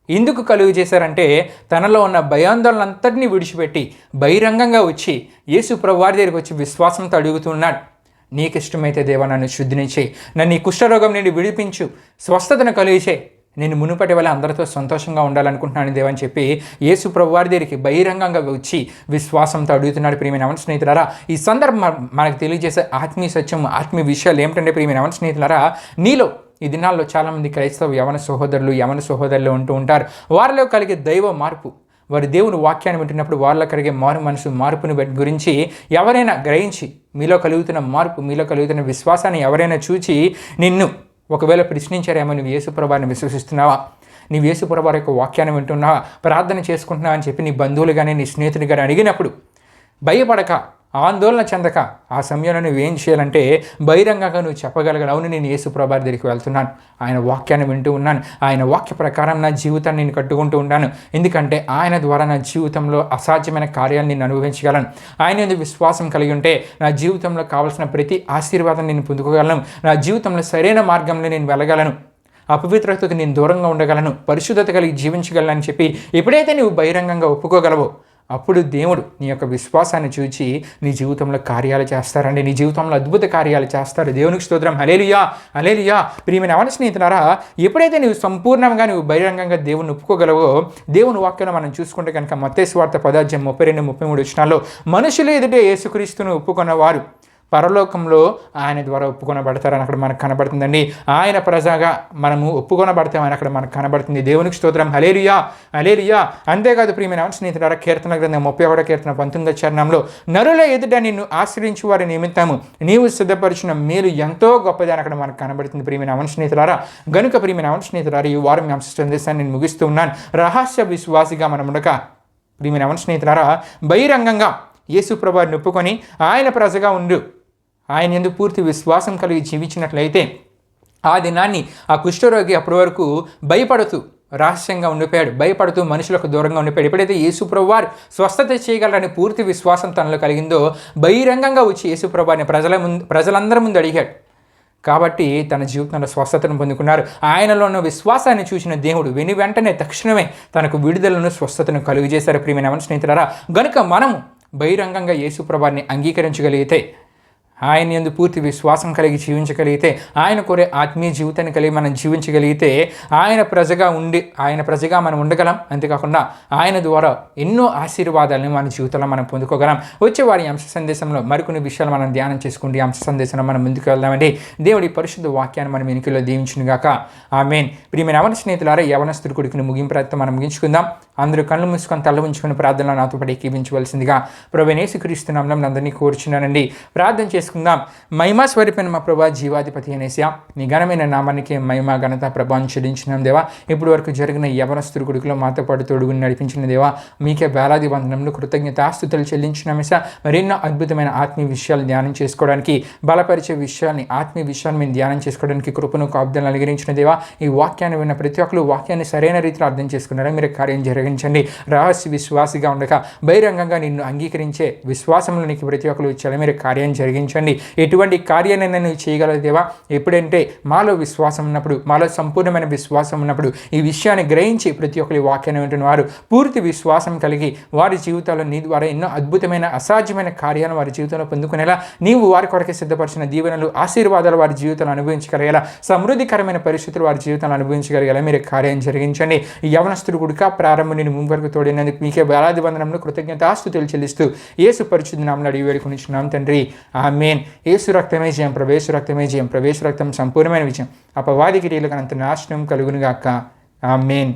ఎందుకు కలుగు చేశారంటే తనలో ఉన్న భయాందోళనంతటినీ విడిచిపెట్టి బహిరంగంగా వచ్చి యేసుప్రభు వారి దగ్గరికి వచ్చి విశ్వాసంతో అడుగుతున్నాడు, నీకు ఇష్టమైతే దేవా నన్ను శుద్ధిని చేయి, నన్ను ఈ కుష్ఠరోగం నుండి విడిపించు, స్వస్థతను కలుగు చేయి, నేను మునుపటి వల్ల అందరితో సంతోషంగా ఉండాలనుకుంటున్నాను దేవని చెప్పి యేసుప్రభు వారి దగ్గరికి బహిరంగంగా వచ్చి విశ్వాసంతో అడుగుతున్నాడు. ప్రియమైన స్నేహితులారా, ఈ సందర్భం మనకు తెలియజేసే ఆత్మీయ సత్యం, ఆత్మీయ విషయాలు ఏమిటంటే ప్రియమైన స్నేహితులారా, నీలో ఈ దినాల్లో చాలామంది క్రైస్తవ యవన సహోదరులు ఉంటూ ఉంటారు. వారిలో కలిగే దైవ మార్పు, వారి దేవుని వాక్యాన్ని వింటున్నప్పుడు వారిలో కలిగే మార్పుని గురించి ఎవరైనా గ్రహించి మీలో కలుగుతున్న మార్పు, మీలో కలుగుతున్న విశ్వాసాన్ని ఎవరైనా చూచి నిన్ను ఒకవేళ ప్రశ్నించారేమో, నువ్వు యేసుప్రభుని విశ్వసిస్తున్నావా, నీవు యేసుప్రభు యొక్క వాక్యాన్ని వింటున్నావా, ప్రార్థన చేసుకుంటున్నావా అని చెప్పి నీ బంధువులు కానీ నీ స్నేహితులు కానీ అడిగినప్పుడు భయపడక, ఆందోళన చెందక, ఆ సమయంలో నువ్వు ఏం చేయాలంటే బహిరంగంగా నువ్వు చెప్పగలగాలి, అవును నేను యేసుప్రభు దగ్గరికి వెళ్తున్నాను, ఆయన వాక్యాన్ని వింటూ ఉన్నాను, ఆయన వాక్య ప్రకారం నా జీవితాన్ని నేను కట్టుకుంటూ ఉన్నాను, ఎందుకంటే ఆయన ద్వారా నా జీవితంలో అసాధ్యమైన కార్యాలను నేను అనుభవించగలను, ఆయన ఎందుకు విశ్వాసం కలిగి ఉంటే నా జీవితంలో కావాల్సిన ప్రతి ఆశీర్వాదం నేను పొందుకోగలను, నా జీవితంలో సరైన మార్గంలో నేను వెళ్ళగలను, అపవిత్రతకు నేను దూరంగా ఉండగలను, పరిశుద్ధత కలిగి జీవించగలను అని చెప్పి ఎప్పుడైతే నువ్వు బహిరంగంగా ఒప్పుకోగలవో అప్పుడు దేవుడు నీ యొక్క విశ్వాసాన్ని చూచి నీ జీవితంలో కార్యాలు చేస్తారండి, నీ జీవితంలో అద్భుత కార్యాలు చేస్తారు. దేవునికి స్తోత్రం. హల్లెలూయా, హల్లెలూయా. ప్రియమైన స్నేహితులారా, ఎప్పుడైతే నువ్వు సంపూర్ణంగా నువ్వు బహిరంగంగా దేవుని ఒప్పుకోగలవో, దేవుని వాక్యాన్ని మనం చూసుకుంటే కనుక మత్తయి సువార్త 10:32-33 వచనాల్లో మనుషులు ఎదుటే యేసుక్రీస్తును ఒప్పుకున్నవారు పరలోకంలో ఆయన ద్వారా ఒప్పుకొనబడతారని అక్కడ మనకు కనబడుతుందండి. ఆయన ప్రజగా మనము ఒప్పుకొనబడతామని అక్కడ మనకు కనబడుతుంది. దేవునికి స్తోత్రం. హల్లెలూయా, హల్లెలూయా. అంతేకాదు ప్రియమైన స్నేహితులారా, కీర్తన గ్రంథం 31 కీర్తన 19 చరణంలో నరుల ఎదుట నిన్ను ఆశ్రయించు వారి నిమిత్తము నీవు సిద్ధపరిచిన మేలు ఎంతో గొప్పది అని అక్కడ మనకు కనబడుతుంది. ప్రియమైన స్నేహితులారా, గనుక ప్రియమైన స్నేహితులారా, ఈ వారం మీ అంశ సందేశాన్ని నేను ముగిస్తూ ఉన్నాను. రహస్య విశ్వాసిగా మనం ఉండక ప్రియమైన స్నేహితులారా, బహిరంగంగా యేసుప్రభుని ఒప్పుకొని ఆయన ప్రజగా ఉండు, ఆయన యందు పూర్తి విశ్వాసం కలిగి జీవించినట్లయితే ఆ దినాన్ని ఆ కుష్ఠరోగి అప్పటి వరకు భయపడుతూ రహస్యంగా ఉండిపోయాడు, భయపడుతూ మనుషులకు దూరంగా ఉండిపోయాడు. ఎప్పుడైతే యేసుప్రభు వారు స్వస్థత చేయగలరని పూర్తి విశ్వాసం తనలో కలిగిందో బహిరంగంగా వచ్చి యేసుప్రభుని ప్రజలందరి ముందు అడిగాడు. కాబట్టి తన జీవితంలో స్వస్థతను పొందుకున్నారు. ఆయనలో ఉన్న విశ్వాసాన్ని చూసిన దేవుడు విని వెంటనే తక్షణమే తనకు విడుదలను, స్వస్థతను కలుగు చేశారు. ప్రియమైన స్నేహితులారా, గనుక మనము బహిరంగంగా యేసుప్రభుని అంగీకరించగలిగితే, ఆయన యందు పూర్తి విశ్వాసం కలిగి జీవించగలిగితే, ఆయన కోరే ఆత్మీయ జీవితాన్ని కలిగి మనం జీవించగలిగితే ఆయన ప్రజగా మనం ఉండగలం. అంతేకాకుండా ఆయన ద్వారా ఎన్నో ఆశీర్వాదాలను మన జీవితంలో మనం పొందుకోగలం. వచ్చే వారి అంశ సందేశంలో మరికొన్ని విషయాలు మనం ధ్యానం చేసుకుంటే అంశ సందేశంలో మనం ముందుకు వెళ్దామండి. దేవుడి పరిశుద్ధ వాక్యాన్ని మనం వెనుకలో దీవించును గాక. ఆమేన్. ప్రియమైన స్నేహితులారా, యవనస్తుడి కొడుకుని ముగింపు మనం ముగించుకుందాం. అందరూ కళ్ళు మూసుకొని తల ఉంచుకుని ప్రార్థనలో నాతో పాటు ఏకీవించవలసిందిగా ప్రభువైన యేసుక్రీస్తు నామమున అందరినీ కోరుచున్నానండి. ప్రార్థన చేసుకుందాం. మహిమ స్వరూపైన మా ప్రభువా, జీవాధిపతి యేసయ్యా, నీ ఘనమైన నామానికి మహిమ, ఘనత, ప్రభావం చెల్లించినాం దేవా. ఇప్పటి వరకు జరిగిన యవనస్తుడి కొడుకులో మాతో పాటు తోడుగుని నడిపించిన దేవా, మీకే వేలాది వందనములు, కృతజ్ఞతాస్తుతులు చెల్లించినాం ఏసా. మరెన్నో అద్భుతమైన ఆత్మీయ విషయాలు ధ్యానం చేసుకోవడానికి, బలపరిచే విషయాల్ని, ఆత్మీయ విషయాన్ని మేము ధ్యానం చేసుకోవడానికి కృపను, కాపుదలను అనుగ్రహించిన దేవా. ఈ వాక్యాన్ని విన్న ప్రతి ఒక్కరు వాక్యాన్ని సరైన రీతిలో అర్థం చేసుకున్నారా మీరు కార్యం జరిగించండి. రహస్య విశ్వాసిగా ఉండక బహిరంగంగా నిన్ను అంగీకరించే విశ్వాసంలో నీకు ప్రతి ఒక్కరు ఇచ్చారా మీరు కార్యం జరిగించండి. జరిగించండి. ఎటువంటి కార్యాన్ని నువ్వు చేయగలవు దేవా. ఎప్పుడంటే మాలో విశ్వాసం ఉన్నప్పుడు, మాలో సంపూర్ణమైన విశ్వాసం ఉన్నప్పుడు ఈ విషయాన్ని గ్రహించి ప్రతి ఒక్కరి వాక్యాన్ని వింటున్న వారు పూర్తి విశ్వాసం కలిగి వారి జీవితాల్లో నీ ద్వారా ఎన్నో అద్భుతమైన అసాధ్యమైన కార్యాలను వారి జీవితంలో పొందుకునేలా నీవు వారి కొరకే సిద్ధపరిచిన దీవెనలు ఆశీర్వాదాలు వారి జీవితంలో అనుభవించగలిగేలా సమృద్ధికరమైన పరిస్థితులు వారి జీవితంలో అనుభవించగలిగేలా మీరు కార్యం జరిగించండి. ఈ యవనస్తుడు గుడిక ప్రారంభం నేను ముందు వరకు తోడినందుకు మీకే వేలాది వందనములు కృతజ్ఞతాస్తుతులు చెల్లిస్తూ యేసు పరిశుద్ధ నామములో అడిగి వేడుకొనిచున్నాం తండ్రి. ఆమేన్. యేసు రక్తమే జయం, ప్రవేశ రక్తమే జయం, ప్రవేశ రక్తం సంపూర్ణమైన విజయం. అపవాది క్రియలకు అంత నాశనం కలుగునుగాక. ఆమేన్.